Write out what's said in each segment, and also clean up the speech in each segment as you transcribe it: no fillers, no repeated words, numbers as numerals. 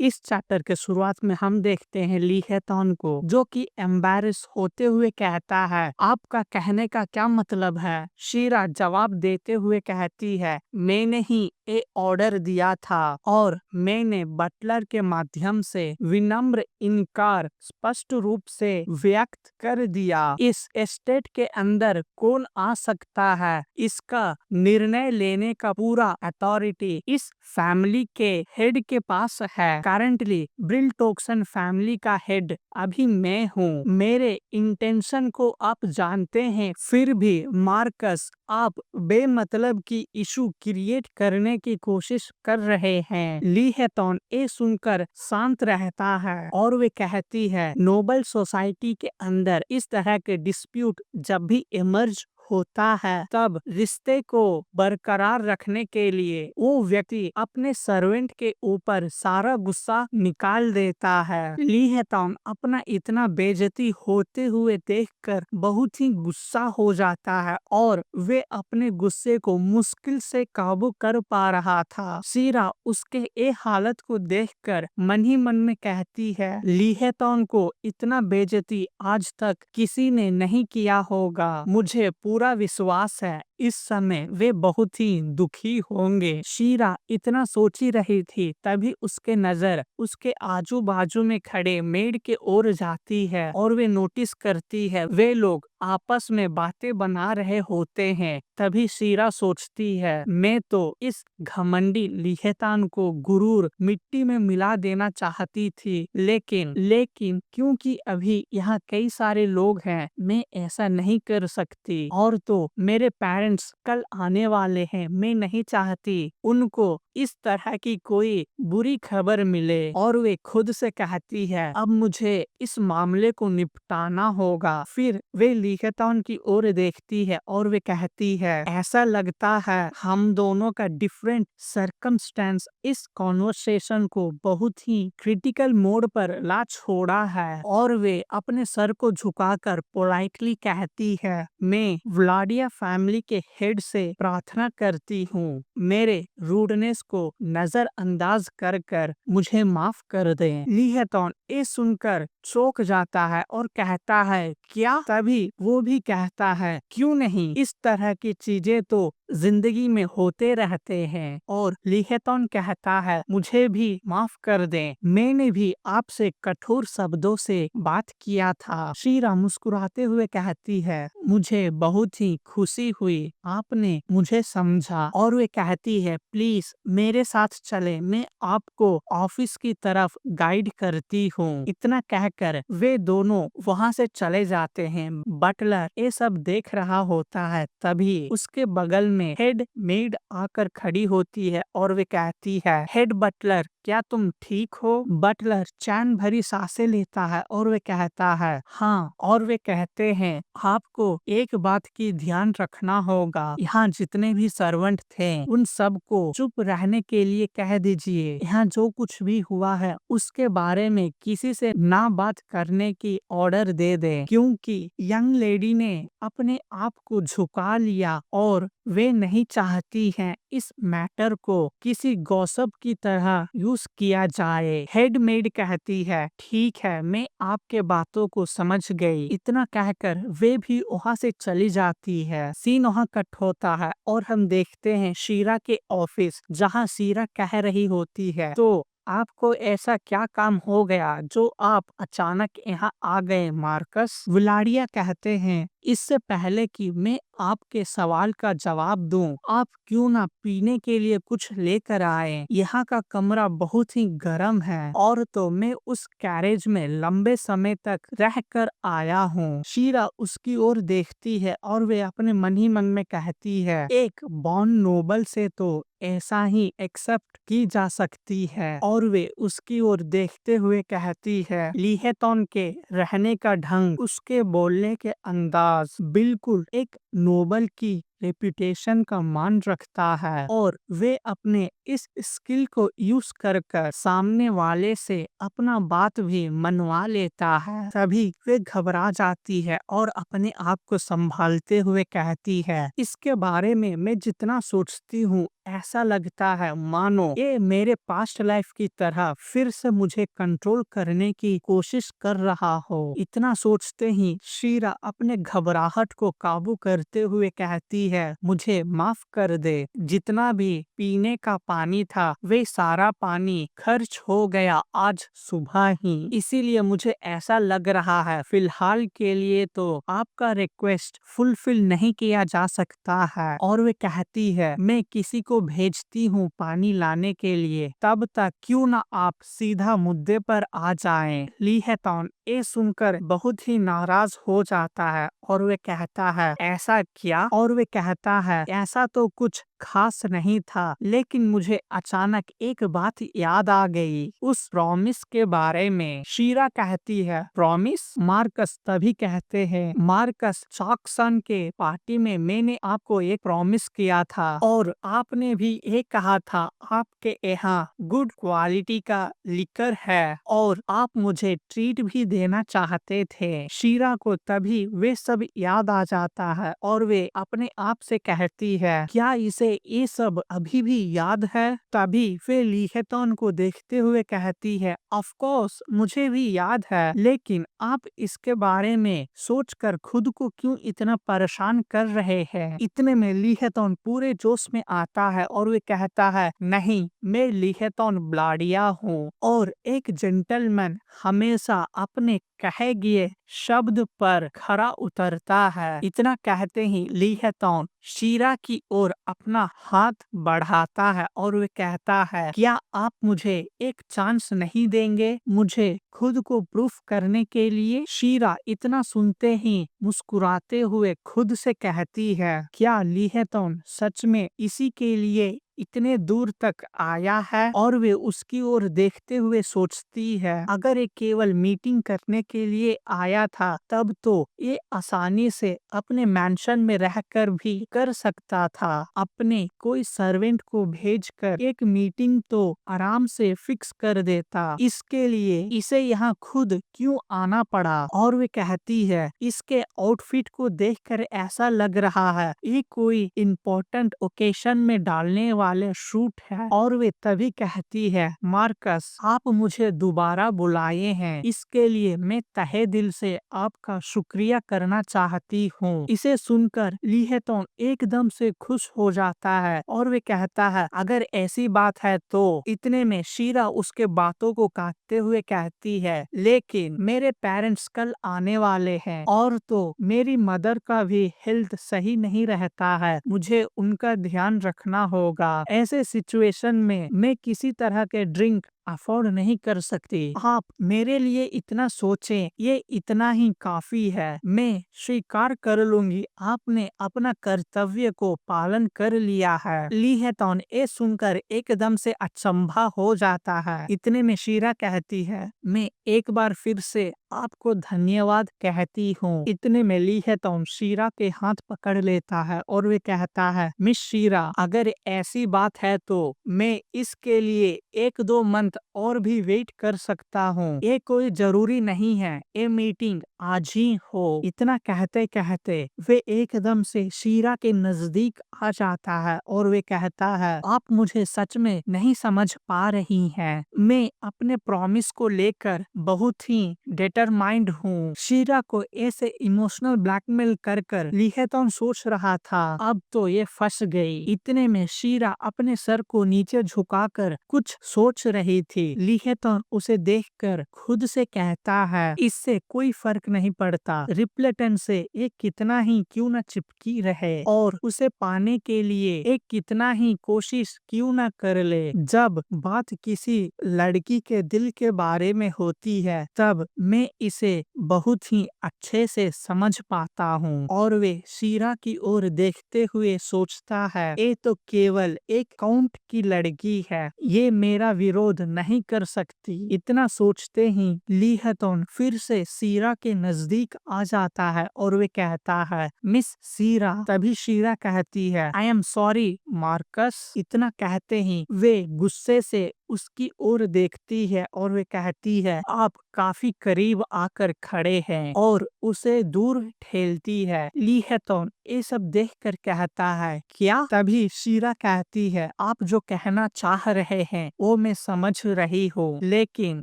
इस चैप्टर के शुरुआत में हम देखते हैं ली हेतौन को, जो कि एम्बैरेस होते हुए कहता है, आपका कहने का क्या मतलब है? शीरा जवाब देते हुए कहती है, मैंने ही ये ऑर्डर दिया था और मैंने बटलर के माध्यम से विनम्र इनकार स्पष्ट रूप से व्यक्त कर दिया। इस एस्टेट के अंदर कौन आ सकता है, इसका निर्णय लेने का पूरा अथॉरिटी इस फैमिली के हेड के पास है। करंटली ब्रिलटोक्सन फैमिली का हेड अभी मैं हूँ। मेरे इंटेंशन को आप जानते हैं, फिर भी मार्कस आप बेमतलब की इशू क्रिएट करने की कोशिश कर रहे हैं। ली हेतौन ये सुनकर शांत रहता है और वे कहती है, नोबल सोसाइटी के अंदर इस तरह के डिस्प्यूट जब भी इमर्ज होता है, तब रिश्ते को बरकरार रखने के लिए वो व्यक्ति अपने सर्वेंट के ऊपर सारा गुस्सा निकाल देता है। ली हेतौन अपना इतना बेइज्जती होते हुए देखकर बहुत ही गुस्सा हो जाता है और वे अपने गुस्से को मुश्किल से काबू कर पा रहा था। शीरा उसके ये हालत को देखकर मन ही मन में कहती है, ली हेतौन को इतना बेइज्जती आज तक किसी ने नहीं किया होगा। मुझे पूरा विश्वास है इस समय वे बहुत ही दुखी होंगे। शीरा इतना सोची रही थी, तभी उसके नजर उसके आजू बाजू में खड़े मेड के ओर जाती है और वे नोटिस करती है वे लोग आपस में बातें बना रहे होते हैं। तभी शीरा सोचती है, मैं तो इस घमंडी ली हेतौन को गुरूर मिट्टी में मिला देना चाहती थी, लेकिन क्योंकि अभी यहाँ कई सारे लोग हैं, मैं ऐसा नहीं कर सकती। और तो मेरे पेरेंट्स कल आने वाले हैं, मैं नहीं चाहती उनको इस तरह की कोई बुरी खबर मिले। और वे खुद से कहती है, अब मुझे इस मामले को निपटाना होगा। फिर वे ली हेतौन की ओर देखती है और वे कहती है, ऐसा लगता है हम दोनों का डिफरेंट सर्कमस्टेंस इस कॉन्वर्सेशन को बहुत ही क्रिटिकल मोड पर ला छोड़ा है। और वे अपने सर को झुकाकर पोलाइटली कहती है, मैं व्लाडिया फैमिली के हेड से प्रार्थना करती हूँ, मेरे रूडनेस को नजरअंदाज कर मुझे माफ कर दें। ली हेतौन ये सुनकर चौंक जाता है और कहता है, क्या? तभी वो भी कहता है, क्यों नहीं, इस तरह की चीजें तो जिंदगी में होते रहते हैं। और ली हेतौन कहता है, मुझे भी माफ कर दें, मैंने भी आपसे कठोर शब्दों से बात किया था। शीरा मुस्कुराते हुए कहती है, मुझे बहुत ही खुशी हुई आपने मुझे समझा। और वे कहती है, प्लीज मेरे साथ चले, मैं आपको ऑफिस की तरफ गाइड करती हूँ। इतना कहकर वे दोनों वहाँ से चले जाते हैं। बटलर ये सब देख रहा होता है, तभी उसके बगल में हेड मेड आकर खड़ी होती है और वे कहती है, हेड बटलर क्या तुम ठीक हो? बटलर चैन भरी सांसें लेता है और वे कहता है, हाँ। और वे कहते हैं, आपको एक बात की ध्यान रखना होगा, यहाँ जितने भी सर्वेंट थे उन सबको चुप रहने के लिए कह दीजिए। यहाँ जो कुछ भी हुआ है उसके बारे में किसी से ना बात करने की ऑर्डर दे दे, क्योंकि यंग लेडी ने अपने आप को झुका लिया और वे नहीं चाहती हैं इस मैटर को किसी गॉसिप की तरह यूज किया जाए। हेडमेड कहती है, ठीक है, मैं आपके बातों को समझ गई। इतना कहकर वे भी वहाँ से चली जाती है। सीन वहाँ कट होता है और हम देखते हैं शीरा के ऑफिस, जहाँ शीरा कह रही होती है, तो आपको ऐसा क्या काम हो गया जो आप अचानक यहाँ आ गए मार्कस? व्लाडिया कहते हैं, इससे पहले कि मैं आपके सवाल का जवाब दूं, आप क्यों ना पीने के लिए कुछ लेकर आए? यहाँ का कमरा बहुत ही गर्म है और तो मैं उस कैरेज में लंबे समय तक रहकर आया हूँ। शीरा उसकी ओर देखती है और वे अपने मन ही मन में कहती है, एक बॉर्न नोबल से तो ऐसा ही एक्सेप्ट की जा सकती है। और वे उसकी ओर देखते हुए कहती है, ली हेतौन के रहने का ढंग, उसके बोलने के अंदाज बिल्कुल एक नोबल की रेपुटेशन का मान रखता है और वे अपने इस स्किल को यूज कर सामने वाले से अपना बात भी मनवा लेता है। तभी वे घबरा जाती है और अपने आप को संभालते हुए कहती है, इसके बारे में मैं जितना सोचती हूँ ऐसा लगता है मानो ये मेरे पास्ट लाइफ की तरह फिर से मुझे कंट्रोल करने की कोशिश कर रहा हो। इतना सोचते ही शीरा अपने घबराहट को काबू करते हुए कहती है, मुझे माफ कर दे, जितना भी पीने का पानी था वे सारा पानी खर्च हो गया आज सुबह ही, इसीलिए मुझे ऐसा लग रहा है फिलहाल के लिए तो आपका रिक्वेस्ट फुलफिल नहीं किया जा सकता है। और वे कहती है, मैं किसी को भेजती हूँ पानी लाने के लिए, तब तक क्यों ना आप सीधा मुद्दे पर आ जाएं। ली हेतौन ये सुनकर बहुत ही नाराज हो जाता है और वे कहता है, ऐसा क्या? और वे कहता है, ऐसा तो कुछ खास नहीं था, लेकिन मुझे अचानक एक बात याद आ गई, उस प्रॉमिस के बारे में। शीरा कहती है, प्रॉमिस? मार्कस तभी कहते हैं, मार्कस जैक्सन के पार्टी में मैंने आपको एक प्रॉमिस किया था और आपने भी ये कहा था आपके यहाँ गुड क्वालिटी का लिकर है और आप मुझे ट्रीट भी देना चाहते थे। शीरा को तभी वे सब याद आ जाता है और वे अपने आप से कहती है, क्या इसे ये सब अभी भी याद है? तभी वे ली हेतौन को देखते हुए कहती है, ऑफ कोर्स मुझे भी याद है, लेकिन आप इसके बारे में सोचकर खुद को क्यों इतना परेशान कर रहे हैं? इतने में ली हेतौन पूरे जोश में आता है और वे कहता है, नहीं, मैं ली हेतौन ब्लाडिया हूँ और एक जेंटलमैन हमेशा अपने कहे गए शब्द पर खरा उतरता है। इतना कहते ही ली हेतौन शीरा की ओर अपना हाथ बढ़ाता है और वे कहता है, क्या आप मुझे एक चांस नहीं देंगे मुझे खुद को प्रूफ करने के लिए? शीरा इतना सुनते ही मुस्कुराते हुए खुद से कहती है, क्या ली हेतौन सच में इसी के लिए इतने दूर तक आया है? और वे उसकी ओर देखते हुए सोचती है, अगर ये केवल मीटिंग करने के लिए आया था तब तो ये आसानी से अपने मैंशन में रहकर भी कर सकता था, अपने कोई सर्वेंट को भेजकर एक मीटिंग तो आराम से फिक्स कर देता, इसके लिए इसे यहाँ खुद क्यों आना पड़ा? और वे कहती है, इसके आउटफिट को देखकर ऐसा लग रहा है ये कोई इम्पोर्टेंट ओकेशन में डालने वाले शूट है। और वे तभी कहती है, मार्कस आप मुझे दोबारा बुलाए हैं, इसके लिए मैं तहे दिल से आपका शुक्रिया करना चाहती हूँ। इसे सुनकर ली हेतौन एकदम से खुश हो जाता है और वे कहता है, अगर ऐसी बात है तो। इतने में शीरा उसके बातों को काटते हुए कहती है, लेकिन मेरे पेरेंट्स कल आने वाले हैं और तो मेरी मदर का भी हेल्थ सही नहीं रहता है, मुझे उनका ध्यान रखना होगा। ऐसे सिचुएशन में मैं किसी तरह के ड्रिंक अफोर्ड नहीं कर सकती, आप मेरे लिए इतना सोचें, ये इतना ही काफी है। मैं स्वीकार कर लूंगी आपने अपना कर्तव्य को पालन कर लिया है। ली हेतौन ये सुनकर एकदम से अचंभा हो जाता है। इतने में शीरा कहती है, मैं एक बार फिर से आपको धन्यवाद कहती हूँ। इतने में ली हेतौन शीरा के हाथ पकड़ लेता है और वे कहता है, मिस शीरा अगर ऐसी बात है तो मैं इसके लिए 1-2 मंथ और भी वेट कर सकता हूँ, ये कोई जरूरी नहीं है ये मीटिंग आज ही हो। इतना कहते कहते वे एकदम से शीरा के नजदीक आ जाता है और वे कहता है, आप मुझे सच में नहीं समझ पा रही हैं, मैं अपने प्रॉमिस को लेकर बहुत ही डिटरमाइंड हूँ। शीरा को ऐसे इमोशनल ब्लैकमेल कर कर ली हेतौन सोच रहा था, अब तो ये फंस गई। इतने में शीरा अपने सर को नीचे झुकाकर कुछ सोच रही थी। ली हेतौन उसे देखकर खुद से कहता है, इससे कोई फर्क नहीं पड़ता, रिप्लेटन से एक कितना ही क्यों न चिपकी रहे और उसे पाने के लिए एक कितना ही कोशिश क्यों न कर ले। जब बात किसी लड़की के दिल के बारे में होती है तब मैं इसे बहुत ही अच्छे से समझ पाता हूँ। और वे शीरा की ओर देखते हुए सोचता है, ये तो केवल एक काउंट की लड़की है, ये मेरा विरोध नहीं कर सकती। इतना सोचते ही ली हेतोन फिर से शीरा के नजदीक आ जाता है और वे कहता है, मिस शीरा। तभी शीरा कहती है, आई एम सॉरी मार्कस। इतना कहते ही वे गुस्से से उसकी ओर देखती है और वे कहती है, आप काफी करीब आकर खड़े हैं, और उसे दूर ठेलती है। ली हेतोन ये सब देखकर कहता है, क्या? तभी शीरा कहती है, आप जो कहना चाह रहे हैं वो मैं समझ रही हूँ, लेकिन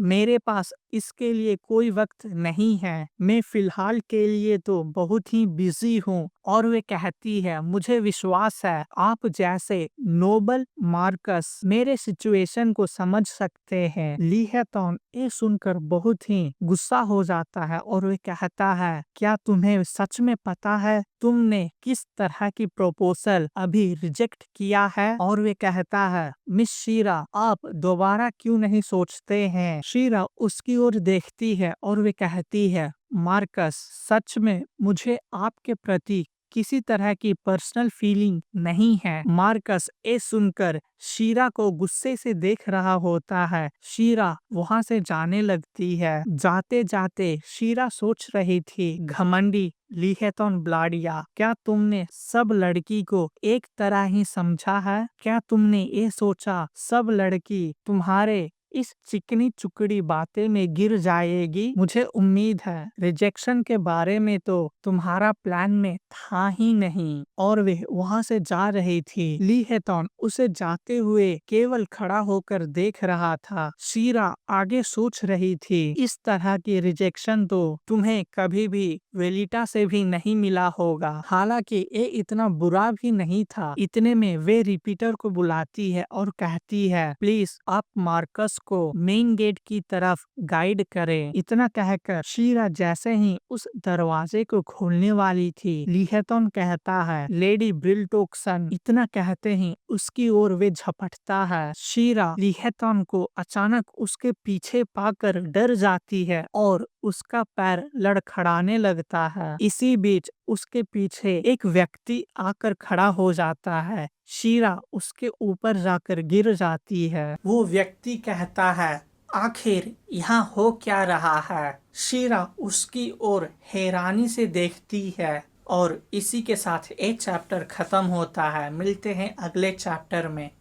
मेरे पास इसके लिए कोई वक्त नहीं है। मैं फिलहाल के लिए तो बहुत ही बिजी हूँ। और वे कहती है, मुझे विश्वास है आप जैसे नोबल मार्कस मेरे सिचुएशन को समझ सकते हैं। ली हेतोन ये सुनकर बहुत ही गुस्सा हो जाता है और वे कहता है, क्या तुम्हें सच में पता है तुमने किस तरह की प्रपोजल अभी रिजेक्ट किया है? और वे कहता है, मिस शीरा आप दोबारा क्यों नहीं सोचते हैं? शीरा उसकी ओर देखती है और वे कहती है, मार्कस सच में मुझे आपके प्रति किसी तरह की पर्सनल फीलिंग नहीं है। मार्कस ये सुनकर शीरा को गुस्से से देख रहा होता है। शीरा वहां से जाने लगती है। जाते जाते शीरा सोच रही थी, घमंडी ली हेतोन ब्लाडिया, क्या तुमने सब लड़की को एक तरह ही समझा है? क्या तुमने ये सोचा सब लड़की तुम्हारे इस चिकनी चुकड़ी बातें में गिर जाएगी? मुझे उम्मीद है रिजेक्शन के बारे में तो तुम्हारा प्लान में था ही नहीं। और वे वहां से जा रही थी। ली हेतोन उसे जाते हुए केवल खड़ा होकर देख रहा था। शीरा आगे सोच रही थी, इस तरह की रिजेक्शन तो तुम्हें कभी भी वेलिटा से भी नहीं मिला होगा। हालांकि ये इतना बुरा भी नहीं था। इतने में वे रिपीटर को बुलाती है और कहती है, प्लीज आप मार्कस को मेन गेट की तरफ गाइड करें। इतना कहकर शीरा जैसे ही उस दरवाजे को खोलने वाली थी, ली हेतोन कहता है, लेडी ब्रिल्टोक्सन। इतना कहते ही उसकी ओर वे झपटता है। शीरा ली हेतोन को अचानक उसके पीछे पाकर डर जाती है और उसका पैर लड़खड़ाने लगता है। इसी बीच उसके पीछे एक व्यक्ति आकर खड़ा हो जाता है। शीरा उसके ऊपर जाकर गिर जाती है। वो व्यक्ति कहता है, आखिर यहाँ हो क्या रहा है? शीरा उसकी ओर हैरानी से देखती है। और इसी के साथ ये चैप्टर खत्म होता है। मिलते हैं अगले चैप्टर में।